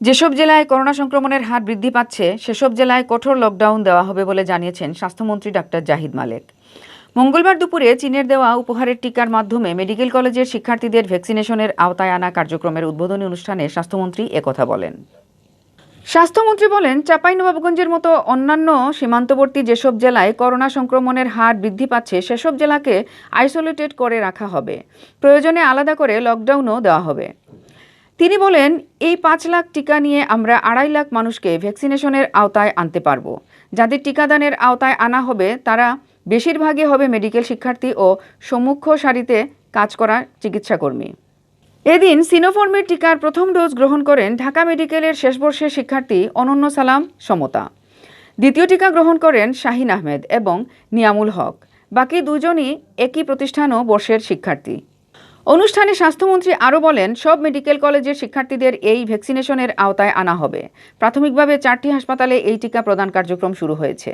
যেসব জেলায় করোনা সংক্রমণের হার বৃদ্ধি পাচ্ছে সেসব জেলায় কঠোর লকডাউন দেওয়া হবে বলে জানিয়েছেন স্বাস্থ্যমন্ত্রী ডাক্তার জাহিদ মালেক। মঙ্গলবার দুপুরে চীনের দেওয়া উপহারের টিকার মাধ্যমে মেডিকেল কলেজের শিক্ষার্থীদের ভ্যাকসিনেশনের আওতায় আনা কার্যক্রমের উদ্বোধনী অনুষ্ঠানে স্বাস্থ্যমন্ত্রী একথা বলেন। স্বাস্থ্যমন্ত্রী বলেন, চাঁপাইনবাবগঞ্জের মতো অন্যান্য সীমান্তবর্তী যেসব জেলায় করোনা সংক্রমণের হার বৃদ্ধি পাচ্ছে সেসব জেলাকে আইসোলেটেড করে রাখা হবে। প্রয়োজনে আলাদা করে লকডাউনও দেওয়া হবে। তিনি বলেন, এই ৫ লাখ টিকা নিয়ে আমরা ২.৫ লাখ মানুষকে ভ্যাকসিনেশনের আওতায় আনতে পারব। যাদের টিকাদানের আওতায় আনা হবে তারা বেশিরভাগই হবে মেডিকেল শিক্ষার্থী ও সম্মুখ সারিতে কাজ করা চিকিৎসাকর্মী। এদিন সিনোফার্মের টিকার প্রথম ডোজ গ্রহণ করেন ঢাকা মেডিকেলের শেষ বর্ষের শিক্ষার্থী অনন্য সালাম সমতা। দ্বিতীয় টিকা গ্রহণ করেন শাহিন আহমেদ এবং নিয়ামুল হক। বাকি দুজনই একই প্রতিষ্ঠান ও বর্ষের শিক্ষার্থী। অনুষ্ঠানে স্বাস্থ্যমন্ত্রী আরও বলেন, সব মেডিকেল কলেজের শিক্ষার্থীদের এই ভ্যাকসিনেশনের আওতায় আনা হবে। প্রাথমিকভাবে ৪টি হাসপাতালে এই টিকা প্রদান কার্যক্রম শুরু হয়েছে।